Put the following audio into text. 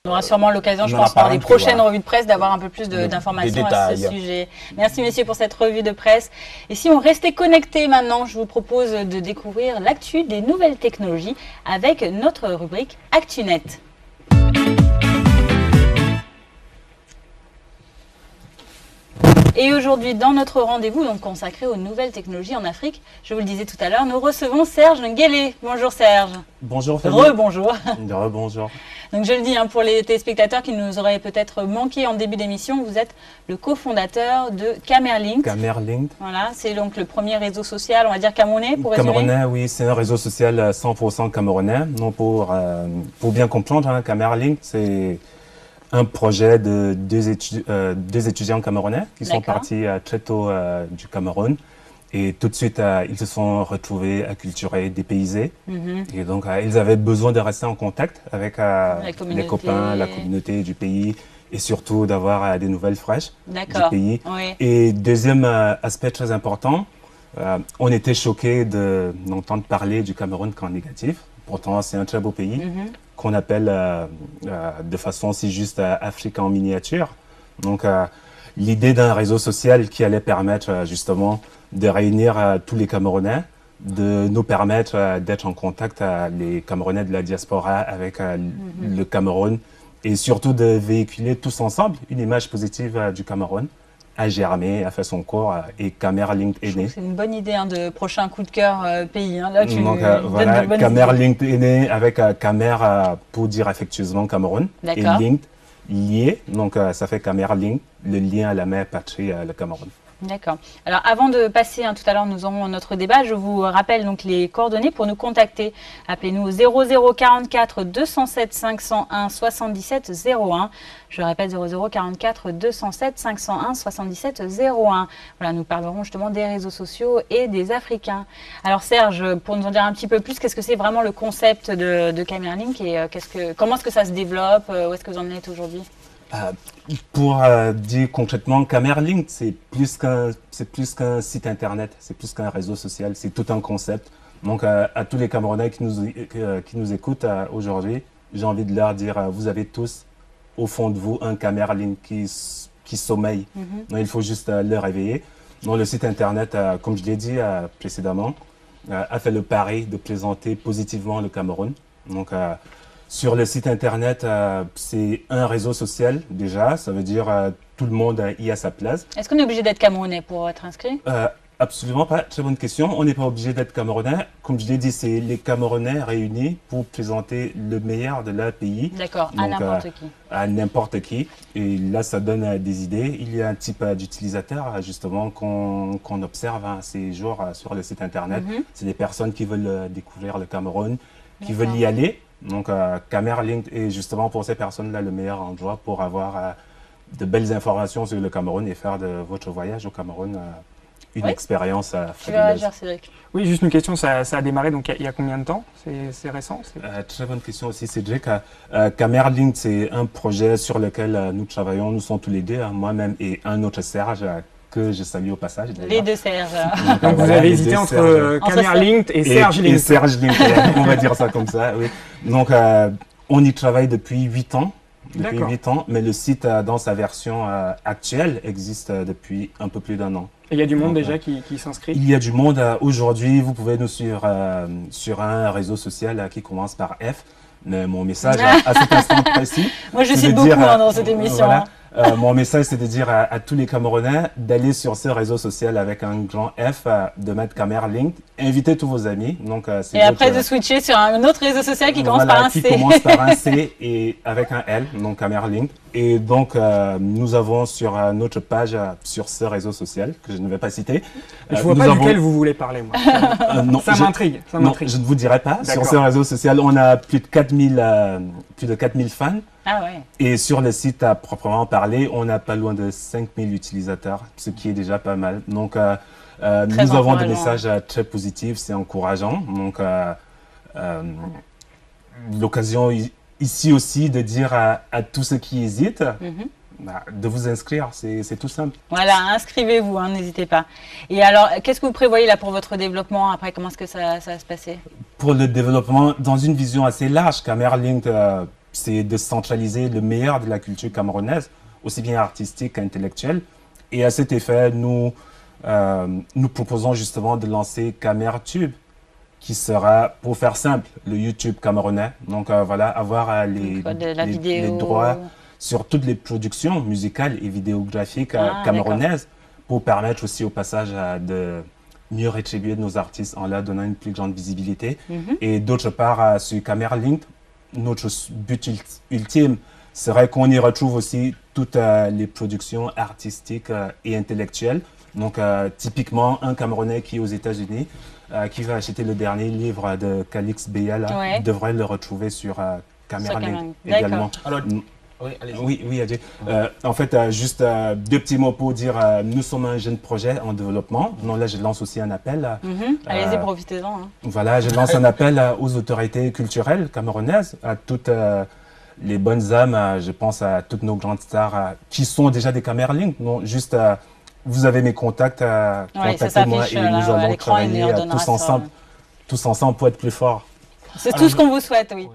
On aura sûrement l'occasion, je pense, dans les prochaines revues de presse, d'avoir un peu plus d'informations à ce sujet. Merci messieurs pour cette revue de presse. Et si on restait connecté maintenant, je vous propose de découvrir l'actu des nouvelles technologies avec notre rubrique ActuNet. Et aujourd'hui, dans notre rendez-vous donc consacré aux nouvelles technologies en Afrique, je vous le disais tout à l'heure, nous recevons Serge Nguélé. Bonjour Serge. Bonjour Fanny. Rebonjour. Rebonjour. Donc je le dis pour les téléspectateurs qui nous auraient peut-être manqué en début d'émission, vous êtes le cofondateur de Camerlink. Camerlink. Voilà, c'est donc le premier réseau social, on va dire camerounais pour résumer. Camerounais, oui, c'est un réseau social 100% camerounais. Non, pour bien comprendre, Camerlink, c'est un projet de deux étudiants camerounais qui sont partis très tôt du Cameroun. Et tout de suite, ils se sont retrouvés acculturés, dépaysés. Et donc, ils avaient besoin de rester en contact avec les copains, la communauté du pays et surtout d'avoir des nouvelles fraîches du pays. Oui. Et deuxième aspect très important, on était choqués d'entendre parler du Cameroun qu'en négatif. Pourtant, c'est un très beau pays qu'on appelle de façon si juste Afrique en miniature. Donc, l'idée d'un réseau social qui allait permettre justement de réunir tous les Camerounais, de nous permettre d'être en contact les Camerounais de la diaspora avec le Cameroun et surtout de véhiculer tous ensemble une image positive du Cameroun, a germé, a fait son cours et Camerlink est né. C'est une bonne idée de prochain coup de cœur pays. Là, donc voilà, Camerlink est né avec Camer pour dire affectueusement Cameroun et Link lié, donc ça fait Camerlink, le lien à la mère patrie, le Cameroun. D'accord. Alors avant de passer, tout à l'heure nous aurons notre débat, je vous rappelle donc les coordonnées pour nous contacter. Appelez-nous au 0044 207 501 77 01. Je répète 0044 207 501 77 01. Voilà, nous parlerons justement des réseaux sociaux et des Africains. Alors Serge, pour nous en dire un petit peu plus, qu'est-ce que c'est vraiment le concept de Camerlink et comment est-ce que ça se développe, où est-ce que vous en êtes aujourd'hui? Pour dire concrètement, Camerlink, c'est plus qu'un site internet, c'est plus qu'un réseau social, c'est tout un concept. Donc à tous les Camerounais qui nous écoutent aujourd'hui, j'ai envie de leur dire, vous avez tous au fond de vous un Camerlink qui sommeille. Donc, il faut juste le réveiller. Donc le site internet, comme je l'ai dit précédemment, a fait le pari de présenter positivement le Cameroun. Donc sur le site internet, c'est un réseau social déjà, ça veut dire tout le monde y a sa place. Est-ce qu'on est obligé d'être camerounais pour être inscrit? Absolument pas, très bonne question. On n'est pas obligé d'être camerounais. Comme je l'ai dit, c'est les Camerounais réunis pour présenter le meilleur de leur pays. D'accord, à n'importe qui. À n'importe qui. Et là, ça donne des idées. Il y a un type d'utilisateur justement qu'on observe ces jours sur le site internet. C'est des personnes qui veulent découvrir le Cameroun, qui veulent y aller. Donc, Camerlink est justement pour ces personnes-là le meilleur endroit pour avoir de belles informations sur le Cameroun et faire de votre voyage au Cameroun une expérience fabuleuse. Cédric. Oui, juste une question, ça a démarré donc il y a combien de temps? C'est récent? Très bonne question aussi, Cédric. Camerlink, c'est un projet sur lequel nous travaillons, nous sommes tous les deux, moi-même et un autre Serge, que je salue au passage. Les deux Serge. Donc vous avez hésité entre Camerlink et Serge Link. Et Serge Link, on va dire ça comme ça, oui. Donc on y travaille depuis 8 ans. Depuis 8 ans, mais le site dans sa version actuelle existe depuis un peu plus d'1 an. Et il y a du monde déjà qui s'inscrit? Il y a du monde. Aujourd'hui, vous pouvez nous suivre sur un réseau social qui commence par F. Mais mon message à cet instant précis. Moi, je cite beaucoup dans cette émission. Voilà, mon message, c'est de dire à tous les Camerounais d'aller sur ce réseau social avec un grand F, de mettre Camerlink, invitez tous vos amis. Donc, et après de switcher sur un autre réseau social qui commence par un C. Qui commence par un C et avec un L, donc Camerlink. Et donc, nous avons sur notre page, sur ce réseau social, que je ne vais pas citer. Je ne vois pas duquel vous voulez parler, moi. Non, ça m'intrigue. Non, je ne vous dirai pas. Sur ce réseau social, on a plus de 4000 fans. Ah ouais. Et sur le site à proprement parler, on n'a pas loin de 5000 utilisateurs, ce qui est déjà pas mal. Donc, nous avons des messages très positifs, c'est encourageant. Donc, l'occasion ici aussi de dire à tous ceux qui hésitent de vous inscrire, c'est tout simple. Voilà, inscrivez-vous, n'hésitez pas. Et alors, qu'est-ce que vous prévoyez là pour votre développement après? Comment est-ce que ça va se passer? Pour le développement, dans une vision assez large, Camerlink, c'est de centraliser le meilleur de la culture camerounaise, aussi bien artistique qu'intellectuelle. Et à cet effet, nous proposons justement de lancer CamerTube, qui sera, pour faire simple, le YouTube camerounais. Donc voilà, avoir les droits sur toutes les productions musicales et vidéographiques camerounaises, pour permettre aussi au passage de mieux rétribuer nos artistes en leur donnant une plus grande visibilité. Et d'autre part, sur Camerlink, notre but ultime serait qu'on y retrouve aussi toutes les productions artistiques et intellectuelles. Donc, typiquement, un Camerounais qui est aux États-Unis, qui va acheter le dernier livre de Calix Beya, devrait le retrouver sur Camerlink également. Alors, oui, oui, Adji. En fait, juste deux petits mots pour dire, nous sommes un jeune projet en développement. Non, là, je lance aussi un appel. Allez-y, profitez-en. Hein. Voilà, je lance un appel aux autorités culturelles camerounaises, à toutes les bonnes âmes, je pense à toutes nos grandes stars qui sont déjà des Camerlink. Non, juste, vous avez mes contacts, contactez-moi et nous allons travailler tous ensemble pour être plus forts. C'est tout ce qu'on vous souhaite, oui.